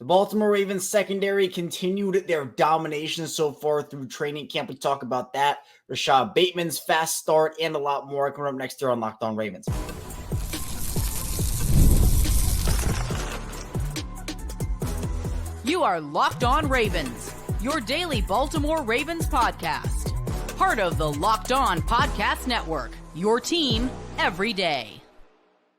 The Baltimore Ravens secondary continued their domination so far through training camp. We talk about that, Rashod Bateman's fast start, and a lot more coming up next year on Locked On Ravens. You are Locked On Ravens, your daily Baltimore Ravens podcast. Part of the Locked On Podcast Network, your team every day.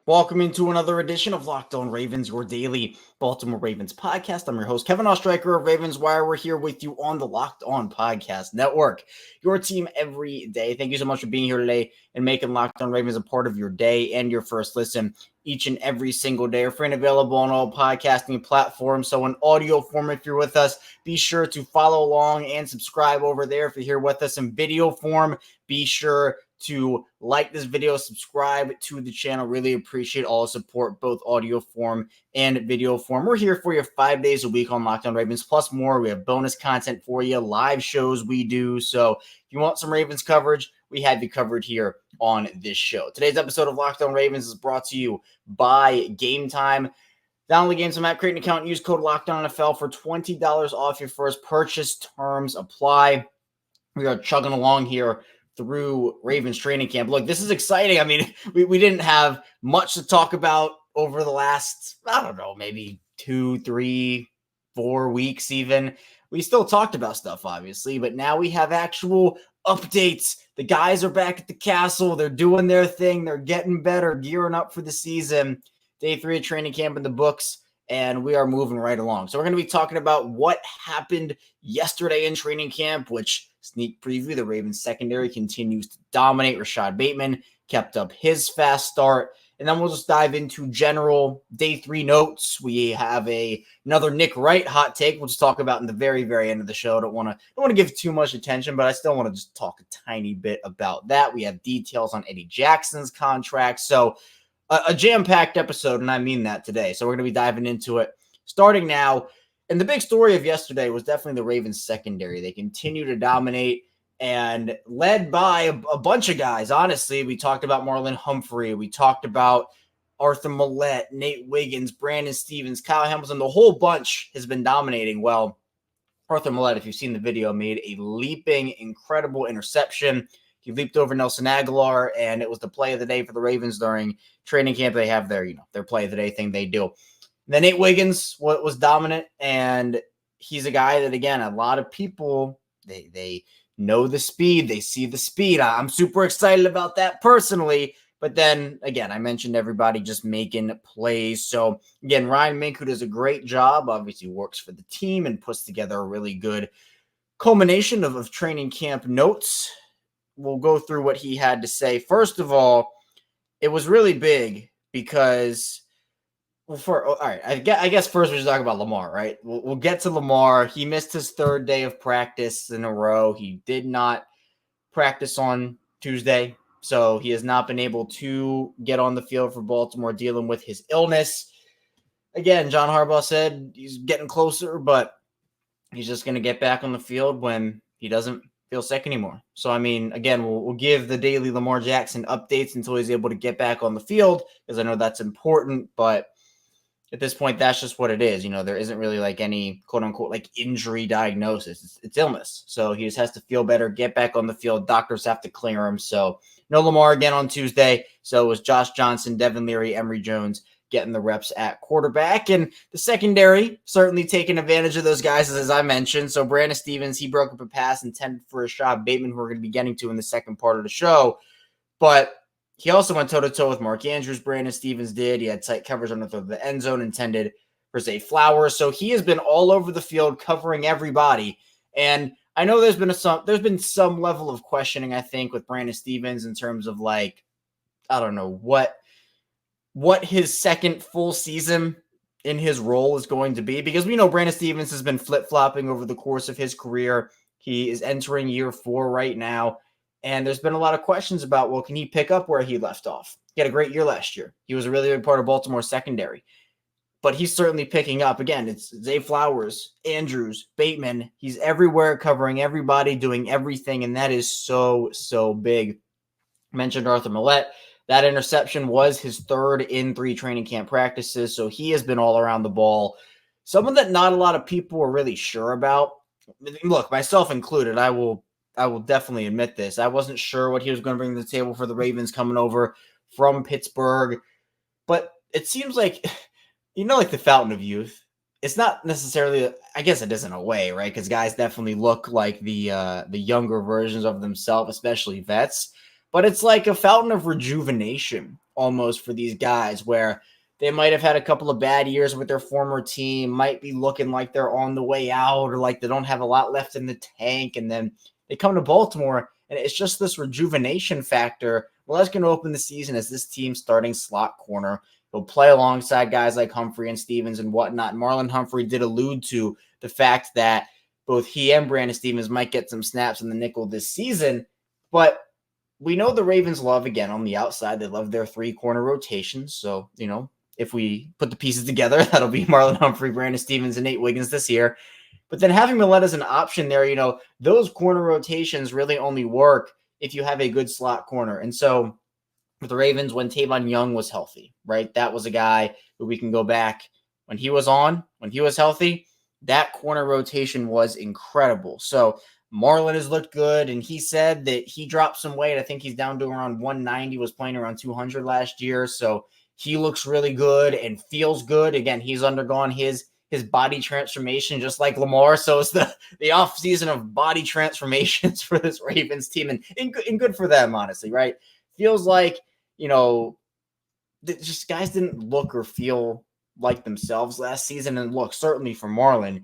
Welcome into another edition of Locked On Ravens, your daily Baltimore Ravens podcast. I'm your host, Kevin Ostreicher of Ravens Wire. We're here with you on the Locked On Podcast Network, your team every day. Thank you so much for being here today and making Locked On Ravens a part of your day and your first listen each and every single day. We're free and available on all podcasting platforms. So in audio form, if you're with us, be sure to follow along and subscribe over there. If you're here with us in video form, be sure to like this video, subscribe to the channel. Really appreciate all the support, both audio form and video form. We're here for you 5 days a week on Locked On Ravens, plus more. We have bonus content for you, live shows we do. So if you want some Ravens coverage, we have you covered here on this show. Today's episode of Locked On Ravens is brought to you by Gametime. Download the Gametime app, create an account, and use code LOCKEDONNFL for $20 off your first purchase. Terms apply. We are chugging along here through Ravens training camp. Look, this is exciting. I mean, we didn't have much to talk about over the last, I don't know, maybe 2, 3, 4 weeks even. We still talked about stuff, obviously, but now we have actual updates. The guys are back at the castle. They're doing their thing. They're getting better, gearing up for the season. Day 3 of training camp in the books, and we are moving right along. So we're going to be talking about what happened yesterday in training camp, which sneak preview, the Ravens secondary continues to dominate. Rashod Bateman kept up his fast start. And then we'll just dive into general day 3 notes. We have another Nick Wright hot take. We'll just talk about in the very, very end of the show. I don't want to give too much attention, but I still want to just talk a tiny bit about that. We have details on Eddie Jackson's contract. So a jam-packed episode, and I mean that today. So we're going to be diving into it starting now. And the big story of yesterday was definitely the Ravens secondary. They continue to dominate and led by a bunch of guys. Honestly, we talked about Marlon Humphrey. We talked about Arthur Maulet, Nate Wiggins, Brandon Stevens, Kyle Hamilton. The whole bunch has been dominating. Well, Arthur Maulet, if you've seen the video, made a leaping, incredible interception. He leaped over Nelson Aguilar, and it was the play of the day for the Ravens during training camp. They have their play of the day thing they do. Then Nate Wiggins was dominant, and he's a guy that, again, a lot of people, they know the speed. They see the speed. I'm super excited about that personally. But then, again, I mentioned everybody just making plays. So, again, Ryan Mink, who does a great job, obviously works for the team and puts together a really good culmination of training camp notes. We'll go through what he had to say. First of all, it was really big because – all right, I guess first we should talk about Lamar, right? We'll get to Lamar. He missed his 3rd day of practice in a row. He did not practice on Tuesday, so he has not been able to get on the field for Baltimore dealing with his illness. Again, John Harbaugh said he's getting closer, but he's just going to get back on the field when he doesn't feel sick anymore. So, I mean, again, we'll give the daily Lamar Jackson updates until he's able to get back on the field because I know that's important, but at this point, that's just what it is. You know, there isn't really like any quote unquote like injury diagnosis. It's illness. So he just has to feel better, get back on the field. Doctors have to clear him. So no Lamar again on Tuesday. So it was Josh Johnson, Devin Leary, Emory Jones getting the reps at quarterback. And the secondary certainly taking advantage of those guys, as I mentioned. So Brandon Stevens, he broke up a pass intended for Rashad Bateman, who we're going to be getting to in the second part of the show. But he also went toe-to-toe with Mark Andrews. Brandon Stevens did. He had tight coverage on the end zone intended for Zay Flowers. So he has been all over the field covering everybody. And I know there's been some level of questioning, I think, with Brandon Stevens in terms of like, I don't know, what his second full season in his role is going to be. Because we know Brandon Stevens has been flip-flopping over the course of his career. He is entering year 4 right now. And there's been a lot of questions about, well, can he pick up where he left off? He had a great year last year. He was a really big part of Baltimore's secondary. But he's certainly picking up. Again, it's Zay Flowers, Andrews, Bateman. He's everywhere, covering everybody, doing everything, and that is so, so big. I mentioned Arthur Maulet. That interception was his 3rd in 3 training camp practices, so he has been all around the ball. Someone that not a lot of people were really sure about. Look, myself included, I will definitely admit this. I wasn't sure what he was going to bring to the table for the Ravens coming over from Pittsburgh, but it seems like, like the fountain of youth. It's not necessarily, I guess it is in a way, right? Because guys definitely look like the younger versions of themselves, especially vets. But it's like a fountain of rejuvenation almost for these guys, where they might have had a couple of bad years with their former team, might be looking like they're on the way out or like they don't have a lot left in the tank. And then they come to Baltimore and it's just this rejuvenation factor. Well, that's going to open the season as this team starting slot corner. He'll play alongside guys like Humphrey and Stevens and whatnot. Marlon Humphrey did allude to the fact that both he and Brandon Stevens might get some snaps in the nickel this season. But we know the Ravens love, again, on the outside, they love their three-corner rotations. So, if we put the pieces together, that'll be Marlon Humphrey, Brandon Stevens, and Nate Wiggins this year. But then having Maulet as an option there, those corner rotations really only work if you have a good slot corner. And so with the Ravens, when Tavon Young was healthy, right, that was a guy who we can go back when he was healthy, that corner rotation was incredible. So Marlon has looked good, and he said that he dropped some weight. I think he's down to around 190, was playing around 200 last year. So he looks really good and feels good. Again, he's undergone his body transformation just like Lamar. So it's the off season of body transformations for this Ravens team, and good for them, honestly, right? Feels like, just guys didn't look or feel like themselves last season. And look, certainly for Marlon,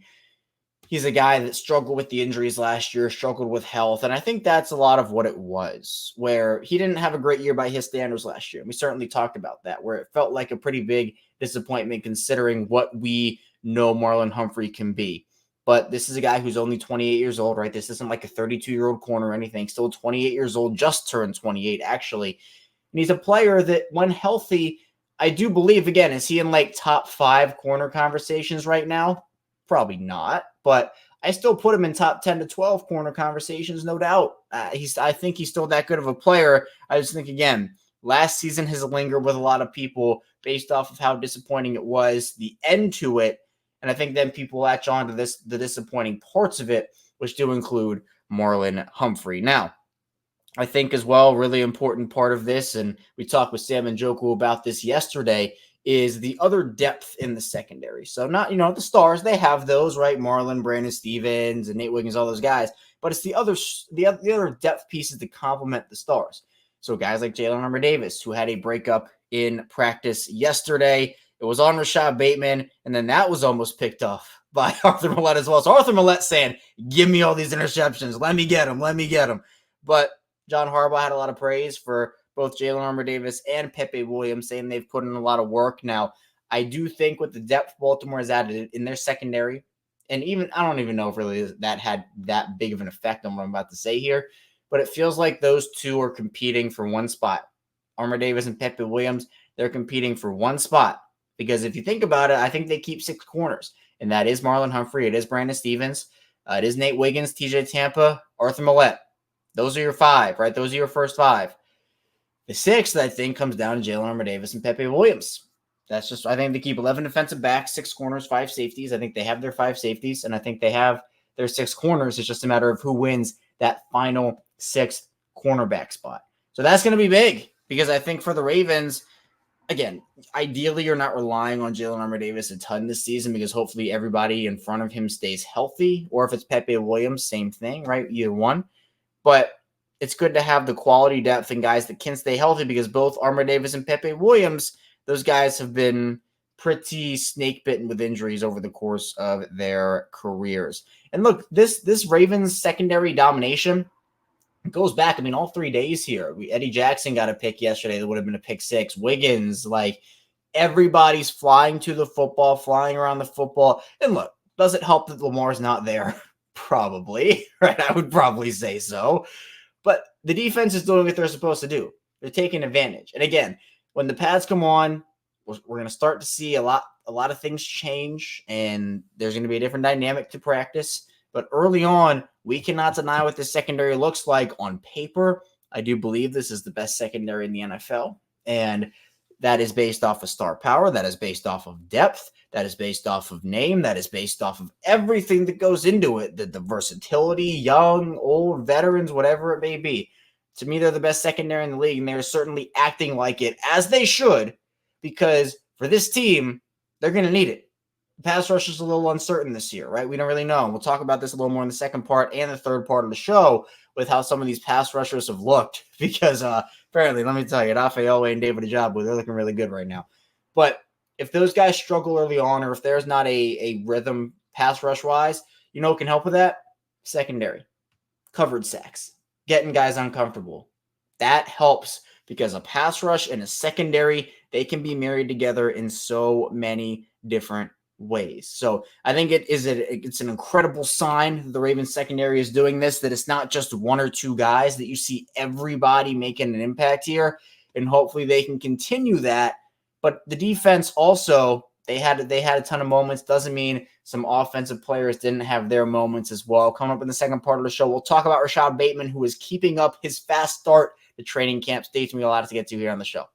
he's a guy that struggled with the injuries last year, struggled with health. And I think that's a lot of what it was, where he didn't have a great year by his standards last year. We certainly talked about that, where it felt like a pretty big disappointment considering what we know Marlon Humphrey can be. But this is a guy who's only 28 years old, right? This isn't like a 32-year-old corner or anything. Still 28 years old, just turned 28, actually. And he's a player that, when healthy, I do believe, again, is he in like top 5 corner conversations right now? Probably not, but I still put him in top 10 to 12 corner conversations, no doubt. I think he's still that good of a player. I just think, again, last season has lingered with a lot of people based off of how disappointing it was, the end to it. And I think then people latch on to the disappointing parts of it, which do include Marlon Humphrey. Now, I think as well, really important part of this, and we talked with Sam and Joku about this yesterday, is the other depth in the secondary. So not, the stars, they have those, right? Marlon, Brandon Stevens, and Nate Wiggins, all those guys. But it's the other depth pieces to complement the stars. So guys like Jalen Armour-Davis, who had a breakup in practice yesterday. It was on Rashod Bateman, and then that was almost picked off by Arthur Maulet as well. So Arthur Maulet saying, give me all these interceptions. Let me get them. But John Harbaugh had a lot of praise for both Jalen Armour-Davis and Pepe Williams, saying they've put in a lot of work. Now, I do think with the depth Baltimore has added in their secondary, and even I don't even know if really that had that big of an effect on what I'm about to say here, but it feels like those two are competing for one spot. Armour-Davis and Pepe Williams, they're competing for one spot. Because if you think about it, I think they keep 6 corners, and that is Marlon Humphrey, it is Brandon Stevens, it is Nate Wiggins, TJ Tampa, Arthur Maulet. Those are your 5, right? Those are your first 5. The 6th, I think, comes down to Jalen Armour-Davis and Pepe Williams. That's just, I think they keep 11 defensive backs, 6 corners, 5 safeties. I think they have their 5 safeties, and I think they have their 6 corners. It's just a matter of who wins that final 6th cornerback spot. So that's going to be big, because I think for the Ravens, again, ideally you're not relying on Jalen Armour-Davis a ton this season, because hopefully everybody in front of him stays healthy. Or if it's Pepe Williams, same thing, right? Either one. But it's good to have the quality depth and guys that can stay healthy, because both Armour-Davis and Pepe Williams, those guys have been pretty snake-bitten with injuries over the course of their careers. And look, this Ravens secondary domination goes back, all 3 days here. Eddie Jackson got a pick yesterday that would have been a pick 6. Wiggins, everybody's flying to the football, flying around the football. And look, does it help that Lamar's not there? Probably, right? I would probably say so. But the defense is doing what they're supposed to do. They're taking advantage. And again, when the pads come on, we're going to start to see a lot of things change, and there's going to be a different dynamic to practice. But early on, we cannot deny what this secondary looks like on paper. I do believe this is the best secondary in the NFL. And that is based off of star power, that is based off of depth, that is based off of name, that is based off of everything that goes into it, the versatility, young, old, veterans, whatever it may be. To me, they're the best secondary in the league, and they're certainly acting like it, as they should, because for this team, they're going to need it. The pass rush is a little uncertain this year, right? We don't really know. We'll talk about this a little more in the second part and the third part of the show with how some of these pass rushers have looked, because apparently, let me tell you, Rafael and David Ajabu, they're looking really good right now. But if those guys struggle early on, or if there's not a rhythm pass rush-wise, you know what can help with that? Secondary. Covered sacks. Getting guys uncomfortable. That helps, because a pass rush and a secondary, they can be married together in so many different ways. So I think it's an incredible sign that the Ravens secondary is doing this, that it's not just one or two guys, that you see everybody making an impact here, and hopefully they can continue that. But the defense also, they had a ton of moments. Doesn't mean some offensive players didn't have their moments as well. Coming up in the second part of the show, we'll talk about Rashod Bateman, who is keeping up his fast start to training camp. Stay tuned, we have a lot to get to here on the show.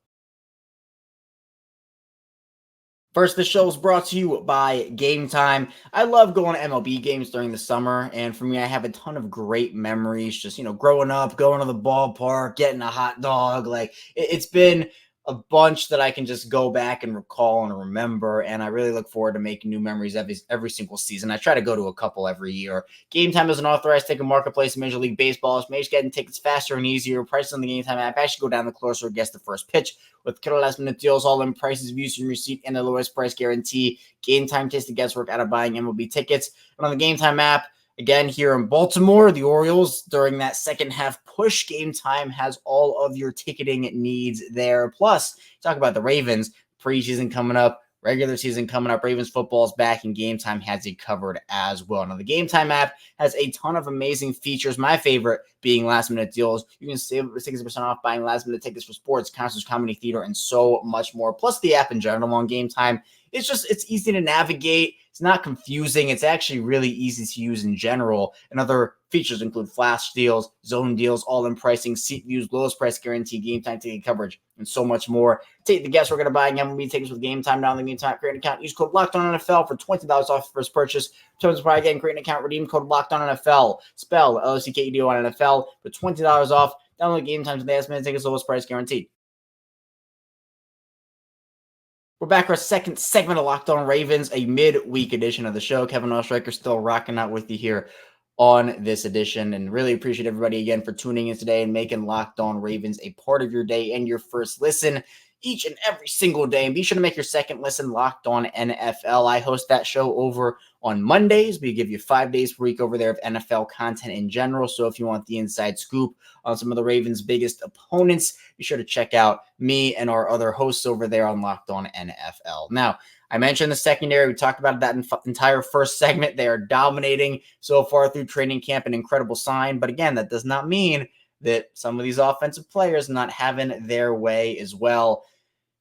First, the show is brought to you by Gametime. I love going to MLB games during the summer, and for me, I have a ton of great memories. Just, growing up, going to the ballpark, getting a hot dog. Like, it's been a bunch that I can just go back and recall and remember, and I really look forward to making new memories every single season. I try to go to a couple every year. Gametime is an authorized ticket marketplace in Major League Baseball. It's made getting tickets faster and easier. Prices on the Gametime app actually go down the closer it gets the first pitch. With killer last-minute deals, all-in prices, views, and receipt, and the lowest price guarantee. Gametime takes the guesswork out of buying MLB tickets. And on the Gametime app, again, here in Baltimore, the Orioles, during that second half push, Gametime has all of your ticketing needs there. Plus, talk about the Ravens, preseason coming up, regular season coming up, Ravens football is back, and Gametime has it covered as well. Now, the Gametime app has a ton of amazing features, my favorite being last-minute deals. You can save 60% off buying last-minute tickets for sports, concerts, comedy, theater, and so much more. Plus, the app in general on Gametime, it's easy to navigate. It's not confusing. It's actually really easy to use in general. And other features include flash deals, zone deals, all-in pricing, seat views, lowest price guarantee, Gametime ticket coverage, and so much more. Take the guess. We're going to buy MLB tickets with Gametime. Down the Gametime, create an account. Use code LOCKEDONNFL for $20 off your first purchase. Terms apply again. Create an account. Redeem code LOCKEDONNFL. Spell LOCKEDON for $20 off. Download Gametime today. Last minute tickets, lowest price guaranteed. We're back for a second segment of Locked On Ravens, a midweek edition of the show. Kevin Oestreicher still rocking out with you here on this edition, and really appreciate everybody again for tuning in today and making Locked On Ravens a part of your day and your first listen each and every single day. And be sure to make your second listen Locked On NFL. I host that show over on Mondays. We give you 5 days per week over there of NFL content in general. So if you want the inside scoop on some of the Ravens' biggest opponents, be sure to check out me and our other hosts over there on Locked On NFL. Now, I mentioned the secondary. We talked about that entire first segment. They are dominating so far through training camp, an incredible sign. But again, that does not mean that some of these offensive players not having their way as well.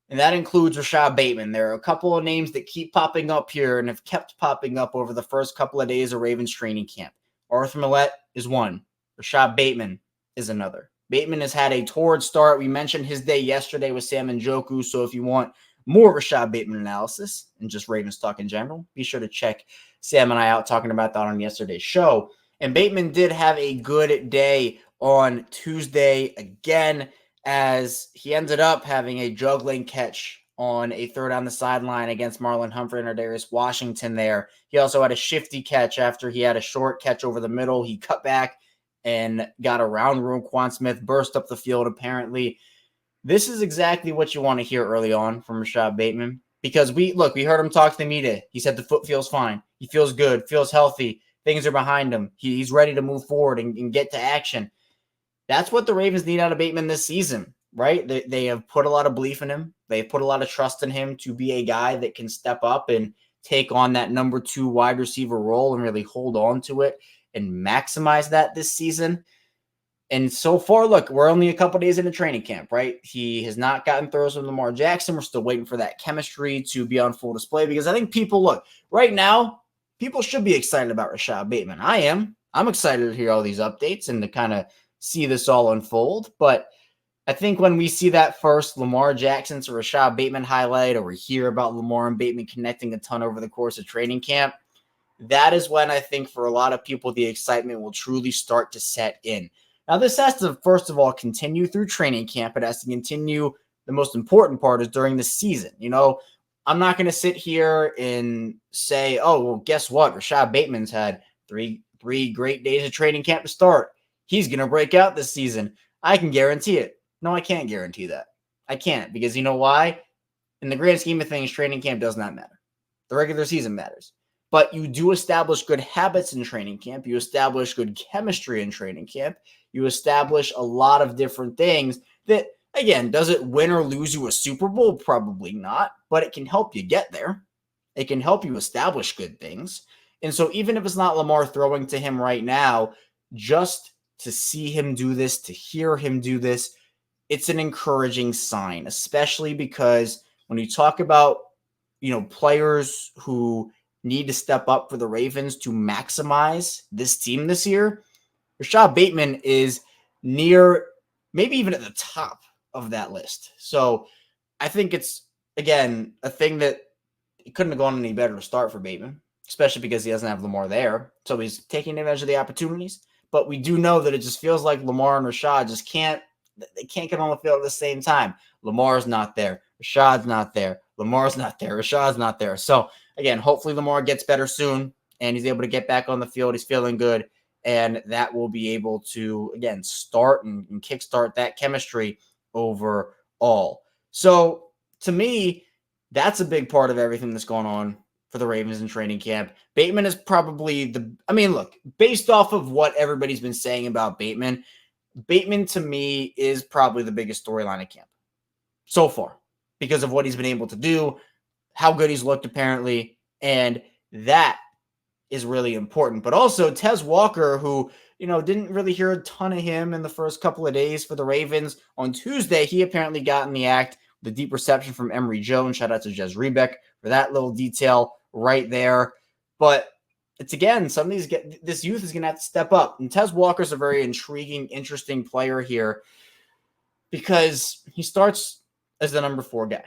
And that includes Rashod Bateman. There are a couple of names that keep popping up here and have kept popping up over the first couple of days of Ravens training camp. Arthur Maulet is one. Rashod Bateman is another. Bateman has had a torrid start. We mentioned his day yesterday with Sam Njoku. So if you want more Rashod Bateman analysis and just Ravens talk in general, be sure to check Sam and I out talking about that on yesterday's show. And Bateman did have a good day on Tuesday again, as he ended up having a juggling catch on a third on the sideline against Marlon Humphrey and Ardarius Washington there. He also had a shifty catch after he had a short catch over the middle. He cut back and got around Roquan Smith, burst up the field apparently. This is exactly what you want to hear early on from Rashod Bateman, because we heard him talk to the media. He said the foot feels fine. He feels good, feels healthy. Things are behind him. He's ready to move forward and get to action. That's what the Ravens need out of Bateman this season, right? They have put a lot of belief in him. They've put a lot of trust in him to be a guy that can step up and take on that number 2 wide receiver role and really hold on to it and maximize that this season. And so far, look, we're only a couple days into training camp, right? He has not gotten throws from Lamar Jackson. We're still waiting for that chemistry to be on full display, because I think right now, people should be excited about Rashod Bateman. I am. I'm excited to hear all these updates and to kind of see this all unfold. But I think when we see that first Lamar Jackson to Rashad Bateman highlight, or we hear about Lamar and Bateman connecting a ton over the course of training camp, that is when I think for a lot of people, the excitement will truly start to set in. Now, this has to, first of all, continue through training camp. It has to continue. The most important part is during the season. I'm not going to sit here and say, oh, well, guess what? Rashad Bateman's had three great days of training camp to start. He's going to break out this season. I can guarantee it. No, I can't guarantee that. I can't, because you know why? In the grand scheme of things, training camp does not matter. The regular season matters. But you do establish good habits in training camp. You establish good chemistry in training camp. You establish a lot of different things that, again, does it win or lose you a Super Bowl? Probably not, but it can help you get there. It can help you establish good things. And so even if it's not Lamar throwing to him right now, just to see him do this, to hear him do this, it's an encouraging sign, especially because when you talk about, players who need to step up for the Ravens to maximize this team this year, Rashod Bateman is near, maybe even at the top of that list. So I think it's, again, a thing that it couldn't have gone any better to start for Bateman, especially because he doesn't have Lamar there. So he's taking advantage of the opportunities. But we do know that it just feels like Lamar and Rashad just can't get on the field at the same time. Lamar's not there. Rashad's not there. Lamar's not there. Rashad's not there. So, again, hopefully Lamar gets better soon and he's able to get back on the field. He's feeling good, and that will be able to, again, start and kickstart that chemistry overall. So, to me, that's a big part of everything that's going on for the Ravens in training camp. Bateman is probably look, based off of what everybody's been saying about Bateman to me is probably the biggest storyline at camp so far because of what he's been able to do, how good he's looked apparently, and that is really important. But also Tez Walker, who, didn't really hear a ton of him in the first couple of days for the Ravens. On Tuesday, he apparently got in the act with a deep reception from Emory Jones. Shout out to Jez Rebeck for that little detail right there. But it's, again, this youth is going to have to step up. And Tez Walker's a very intriguing, interesting player here because he starts as the number 4 guy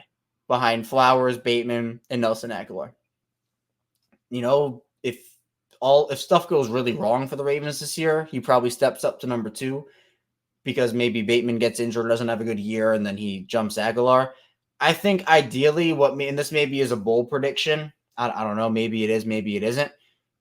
behind Flowers, Bateman, and Nelson Aguilar. If stuff goes really wrong for the Ravens this year, he probably steps up to number 2 because maybe Bateman gets injured, doesn't have a good year, and then he jumps Aguilar. I think ideally and this maybe is a bold prediction. I don't know. Maybe it is, maybe it isn't.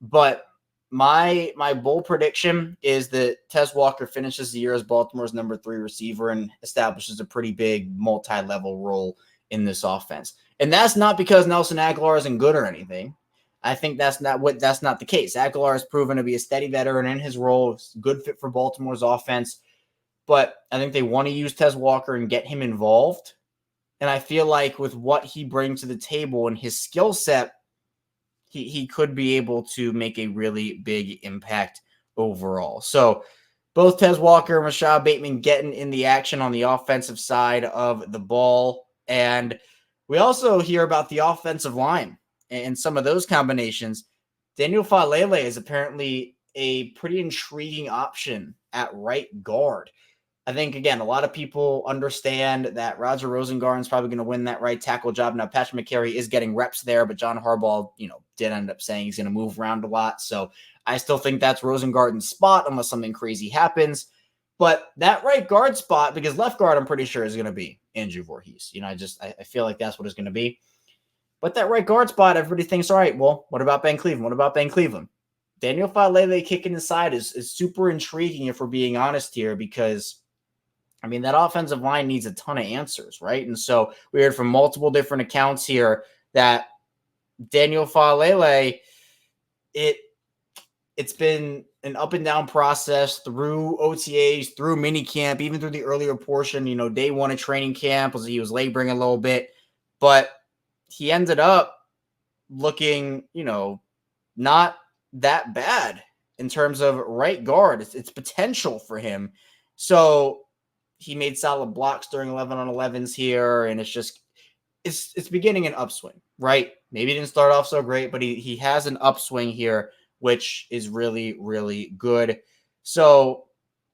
But my bold prediction is that Tez Walker finishes the year as Baltimore's number 3 receiver and establishes a pretty big multi-level role in this offense. And that's not because Nelson Aguilar isn't good or anything. I think that's not the case. Aguilar has proven to be a steady veteran in his role, good fit for Baltimore's offense. But I think they want to use Tez Walker and get him involved. And I feel like with what he brings to the table and his skill set, he could be able to make a really big impact overall. So both Tez Walker and Rashod Bateman getting in the action on the offensive side of the ball. And we also hear about the offensive line and some of those combinations. Daniel Falele is apparently a pretty intriguing option at right guard. I think, again, a lot of people understand that Roger Rosengarten is probably going to win that right tackle job. Now, Patrick McCary is getting reps there, but John Harbaugh, did end up saying he's going to move around a lot. So I still think that's Rosengarten's spot unless something crazy happens. But that right guard spot, because left guard, I'm pretty sure is going to be Andrew Voorhees. I feel like that's what it's going to be. But that right guard spot, everybody thinks, all right, well, what about Ben Cleveland? What about Ben Cleveland? Daniel Falele kicking inside is super intriguing if we're being honest here, because that offensive line needs a ton of answers, right? And so we heard from multiple different accounts here that Daniel Falele, it's been an up and down process through OTAs, through minicamp, even through the earlier portion, day 1 of training camp, he was laboring a little bit, but he ended up looking, not that bad in terms of right guard. It's potential for him. So he made solid blocks during 11-on-11s here, and it's beginning an upswing, right? Maybe he didn't start off so great, but he has an upswing here, which is really, really good. So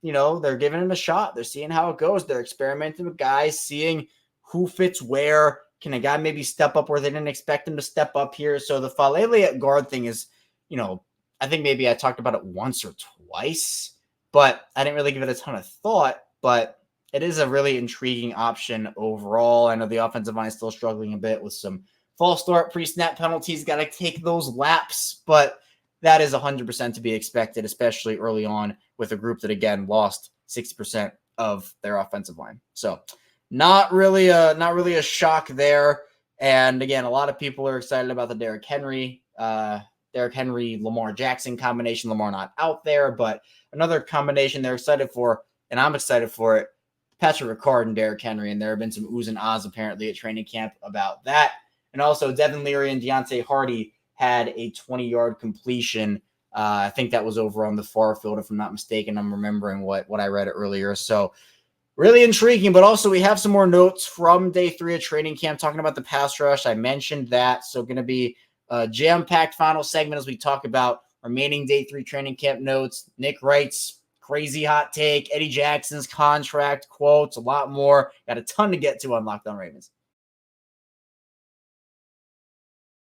they're giving it a shot. They're seeing how it goes. They're experimenting with guys, seeing who fits where. Can a guy maybe step up where they didn't expect him to step up here? So the Falele at guard thing is, I think maybe I talked about it once or twice, but I didn't really give it a ton of thought. But it is a really intriguing option overall. I know the offensive line is still struggling a bit with some false start, pre-snap penalties. Got to take those laps, but that is 100% to be expected, especially early on with a group that, again, lost 60% of their offensive line. So not really a shock there. And again, a lot of people are excited about the Derrick Henry, Lamar Jackson combination. Lamar not out there, but another combination they're excited for, and I'm excited for it. Patrick Ricard and Derrick Henry, and there have been some oohs and ahs apparently at training camp about that. And also Devin Leary and Deontay Hardy had a 20-yard completion. I think that was over on the far field, if I'm not mistaken. I'm remembering what I read earlier. So really intriguing, but also we have some more notes from day 3 of training camp talking about the pass rush. I mentioned that. So going to be a jam-packed final segment as we talk about remaining day 3 training camp notes, Nick Wright's crazy hot take, Eddie Jackson's contract, quotes, a lot more. Got a ton to get to on Locked On Ravens.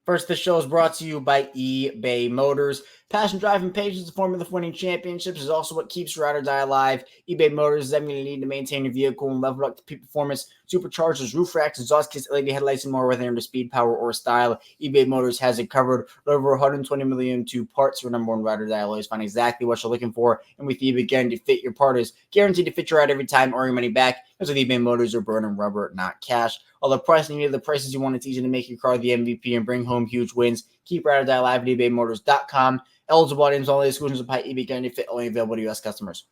First, this show is brought to you by eBay Motors. Passion, drive, and patience, the formula for winning championships, is also what keeps ride or die alive. eBay Motors is everything you need to maintain your vehicle and level up to peak performance. Superchargers, roof racks, exhaust kits, LED headlights, and more, whether you're into speed, power, or style. eBay Motors has it covered. With over 120 million to parts for number one ride or die. Always find exactly what you're looking for. And with eBay, guaranteed to fit your part is guaranteed to fit your ride every time or your money back. Because with eBay Motors, you're burning rubber, not cash. All the pricing you need, the prices you want, it's easy to make your car the MVP and bring home huge wins. Keep ride or die alive at ebaymotors.com. Eligible items only. Exclusions apply. eBay guarantee fit only available to U.S. customers.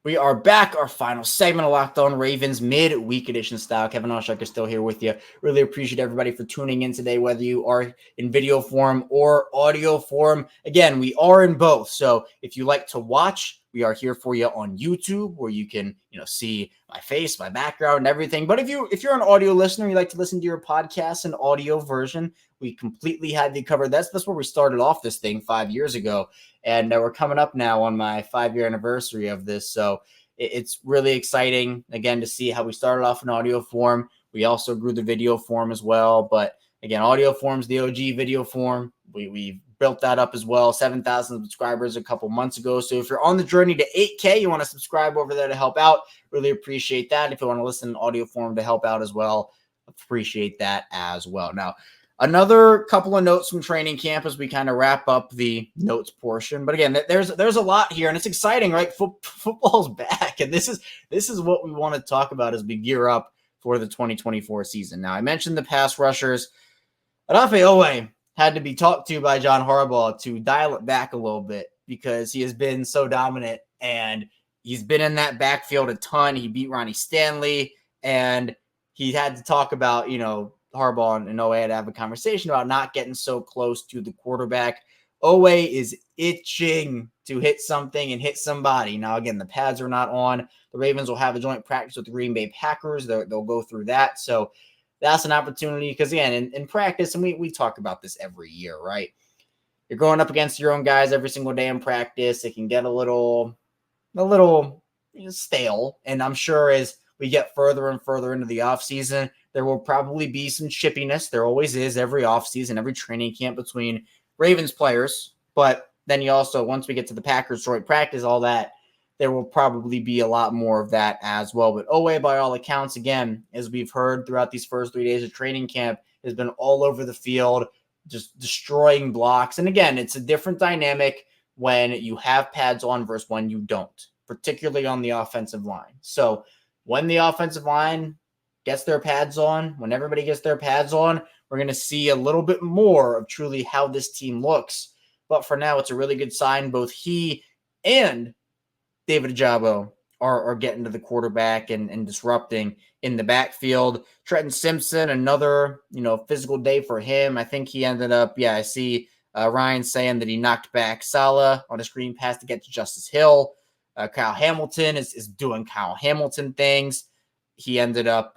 We are back. Our final segment of Locked On Ravens, midweek edition style. Kevin Oshak is still here with you. Really appreciate everybody for tuning in today, whether you are in video form or audio form. Again, we are in both. So if you like to watch, we are here for you on YouTube, where you can, see my face, my background, and everything. But if you're an audio listener, you like to listen to your podcast in audio version, we completely had you covered. That's where we started off this thing 5 years ago. And we're coming up now on my 5-year anniversary of this. So it's really exciting, again, to see how we started off in audio form. We also grew the video form as well. But again, audio form's the OG, video form. We built that up as well. 7,000 subscribers a couple months ago. So if you're on the journey to 8K, you want to subscribe over there to help out. Really appreciate that. If you want to listen in audio form to help out as well, appreciate that as well. Now, another couple of notes from training camp as we kind of wrap up the notes portion. But again, there's a lot here, and it's exciting, right? Football's back, and this is what we want to talk about as we gear up for the 2024 season. Now, I mentioned the pass rushers. Odafe Oweh had to be talked to by John Harbaugh to dial it back a little bit because he has been so dominant, and he's been in that backfield a ton. He beat Ronnie Stanley, and he had to talk about, Harbaugh and Oweh had to have a conversation about not getting so close to the quarterback. Oweh is itching to hit something and hit somebody. Now, again, the pads are not on. The Ravens will have a joint practice with the Green Bay Packers. They'll go through that. So that's an opportunity because, again, in practice, and we talk about this every year, right? You're going up against your own guys every single day in practice. It can get a little stale. And I'm sure as we get further and further into the offseason, there will probably be some chippiness. There always is every offseason, every training camp between Ravens players. But then you also, once we get to the Packers joint practice, all that, there will probably be a lot more of that as well. But Oweh, by all accounts, again, as we've heard throughout these first 3 days of training camp, has been all over the field, just destroying blocks. And again, it's a different dynamic when you have pads on versus when you don't, particularly on the offensive line. So when the offensive line gets their pads on, when everybody gets their pads on, we're going to see a little bit more of truly how this team looks. But for now, it's a really good sign. Both he and David Ajabo are getting to the quarterback and disrupting in the backfield. Trenton Simpson, another, physical day for him. I think he ended up, I see Ryan saying that he knocked back Salah on a screen pass to get to Justice Hill. Kyle Hamilton is doing Kyle Hamilton things. He ended up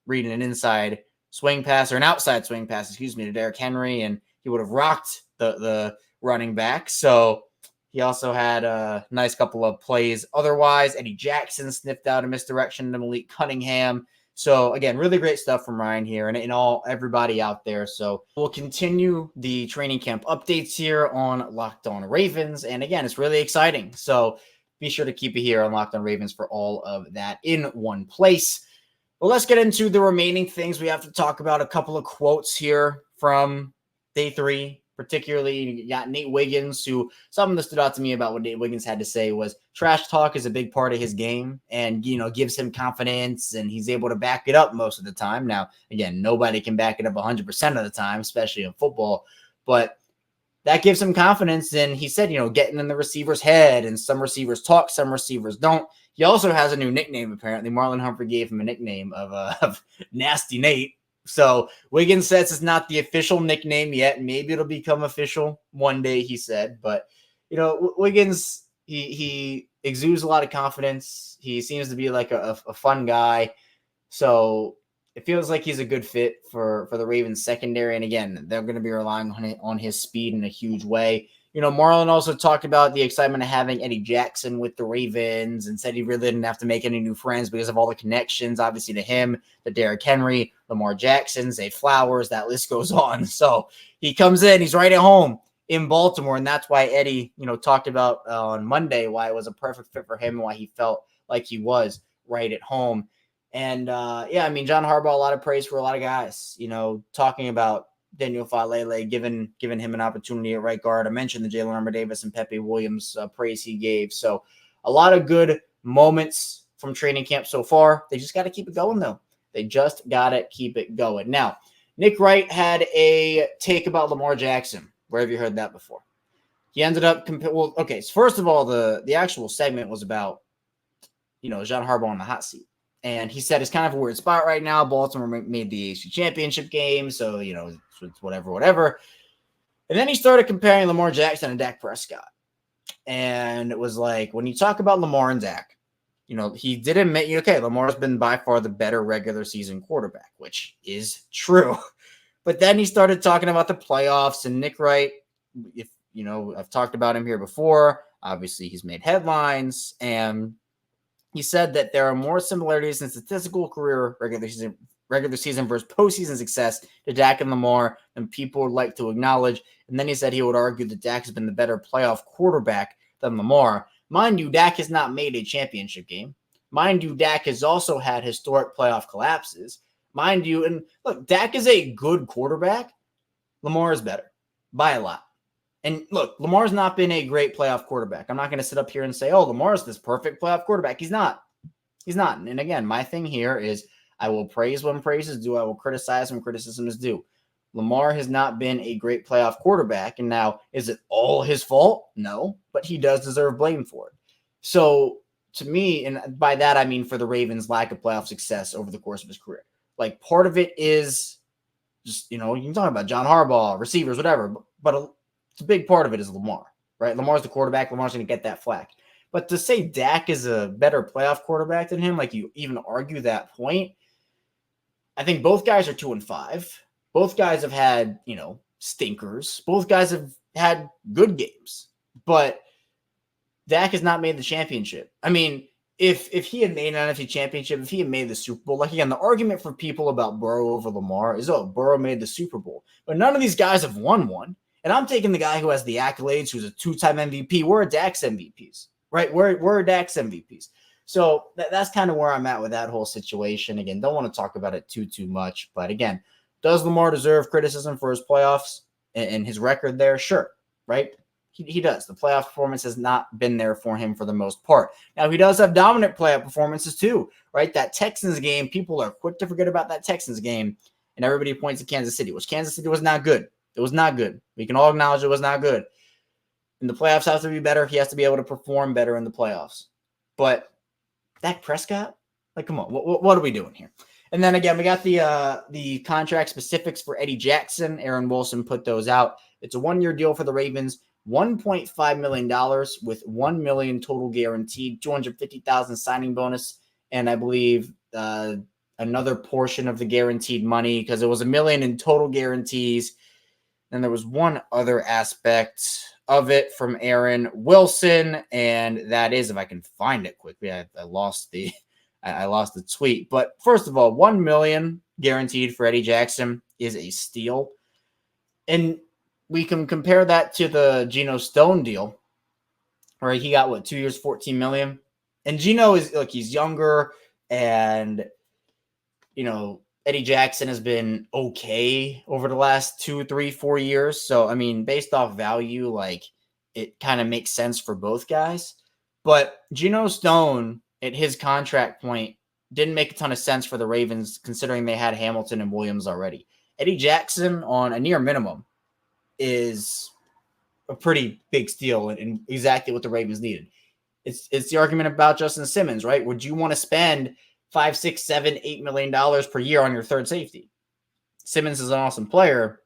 reading an outside swing pass, to Derrick Henry, and he would have rocked the running back. So He also had a nice couple of plays. Otherwise, Eddie Jackson sniffed out a misdirection to Malik Cunningham. So again, really great stuff from Ryan here and everybody out there. So we'll continue the training camp updates here on Locked On Ravens. And again, it's really exciting. So be sure to keep it here on Locked On Ravens for all of that in one place. Well, let's get into the remaining things we have to talk about. A couple of quotes here from day 3. Particularly, you got Nate Wiggins, who something that stood out to me about what Nate Wiggins had to say was trash talk is a big part of his game and, gives him confidence and he's able to back it up most of the time. Now, again, nobody can back it up 100% of the time, especially in football, but that gives him confidence. And he said, getting in the receiver's head, and some receivers talk, some receivers don't. He also has a new nickname, apparently. Marlon Humphrey gave him a nickname of Nasty Nate. So Wiggins says it's not the official nickname yet. Maybe it'll become official one day, he said. But, Wiggins, he exudes a lot of confidence. He seems to be like a fun guy. So it feels like he's a good fit for the Ravens secondary. And again, they're going to be relying on his speed in a huge way. Marlon also talked about the excitement of having Eddie Jackson with the Ravens and said he really didn't have to make any new friends because of all the connections, obviously, to him, to Derrick Henry, Lamar Jackson, Zay Flowers, that list goes on. So he comes in, he's right at home in Baltimore, and that's why Eddie, talked about on Monday why it was a perfect fit for him and why he felt like he was right at home. And, John Harbaugh, a lot of praise for a lot of guys, talking about Daniel Falele, giving him an opportunity at right guard. I mentioned the Jalen Armour-Davis and Pepe Williams praise he gave. So a lot of good moments from training camp so far. They just got to keep it going, though. They just got to keep it going. Now, Nick Wright had a take about Lamar Jackson. Where have you heard that before? He ended up so first of all, the actual segment was about, John Harbaugh on the hot seat. And he said it's kind of a weird spot right now. Baltimore made the AFC Championship game, so, it's whatever. And then he started comparing Lamar Jackson and Dak Prescott. And it was like, when you talk about Lamar and Dak, he did admit, Lamar's been by far the better regular season quarterback, which is true. But then he started talking about the playoffs, and Nick Wright, I've talked about him here before. Obviously, he's made headlines, and he said that there are more similarities in statistical career regular season versus postseason success to Dak and Lamar than people would like to acknowledge. And then he said he would argue that Dak has been the better playoff quarterback than Lamar. Mind you, Dak has not made a championship game. Mind you, Dak has also had historic playoff collapses. Mind you, and look, Dak is a good quarterback. Lamar is better by a lot. And look, Lamar's not been a great playoff quarterback. I'm not going to sit up here and say, Lamar's this perfect playoff quarterback. He's not. He's not. And again, my thing here is I will praise when praise is due. I will criticize when criticism is due. Lamar has not been a great playoff quarterback. And now, is it all his fault? No, but he does deserve blame for it. So to me, and by that, I mean for the Ravens' lack of playoff success over the course of his career. Like, part of it is just, you can talk about John Harbaugh, receivers, whatever, but it's a big part of it is Lamar, right? Lamar's the quarterback. Lamar's going to get that flack. But to say Dak is a better playoff quarterback than him, like you even argue that point, I think both guys are 2-5. Both guys have had, stinkers. Both guys have had good games. But Dak has not made the championship. I mean, if he had made an NFC championship, if he had made the Super Bowl, like again, the argument for people about Burrow over Lamar is, Burrow made the Super Bowl. But none of these guys have won one. And I'm taking the guy who has the accolades, who's a 2-time MVP. We're Dak's MVPs, right? We're Dak's MVPs. So that's kind of where I'm at with that whole situation. Again, don't want to talk about it too much. But again, does Lamar deserve criticism for his playoffs and his record there? Sure, right? He does. The playoff performance has not been there for him for the most part. Now, he does have dominant playoff performances too, right? That Texans game, people are quick to forget about that Texans game, and everybody points to Kansas City, which Kansas City was not good. It was not good. We can all acknowledge it was not good. And the playoffs have to be better. He has to be able to perform better in the playoffs. But Dak Prescott, like, come on, what are we doing here? And then again, we got the contract specifics for Eddie Jackson. Aaron Wilson put those out. It's a 1-year deal for the Ravens, $1.5 million with $1 million total guaranteed, $250,000 signing bonus, and I believe another portion of the guaranteed money because it was $1 million in total guarantees. And there was one other aspect. of it from Aaron Wilson, and that is, if I can find it quickly, I lost the tweet. But first of all, $1 million guaranteed for Eddie Jackson is a steal, and we can compare that to the Geno Stone deal, where he got 2 years, $14 million, and Geno is he's younger, and Eddie Jackson has been okay over the last 2, 3, 4 years. So, I mean, based off value, it kind of makes sense for both guys. But Geno Stone, at his contract point, didn't make a ton of sense for the Ravens, considering they had Hamilton and Williams already. Eddie Jackson on a near minimum is a pretty big steal and exactly what the Ravens needed. It's the argument about Justin Simmons, right? Would you want to spend $5, $6, $7, $8 million per year on your third safety? Simmons is an awesome player,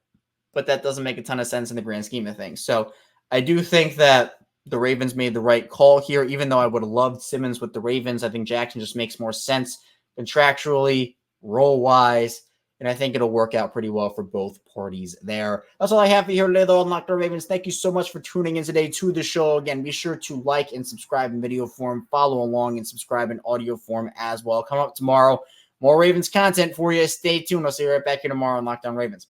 but that doesn't make a ton of sense in the grand scheme of things. So I do think that the Ravens made the right call here, even though I would have loved Simmons with the Ravens. I think Jackson just makes more sense contractually, role-wise, and I think it'll work out pretty well for both parties there. That's all I have for you here today, though, on Locked On Ravens. Thank you so much for tuning in today to the show. Again, be sure to like and subscribe in video form, follow along and subscribe in audio form as well. Come up tomorrow. More Ravens content for you. Stay tuned. I'll see you right back here tomorrow on Locked On Ravens.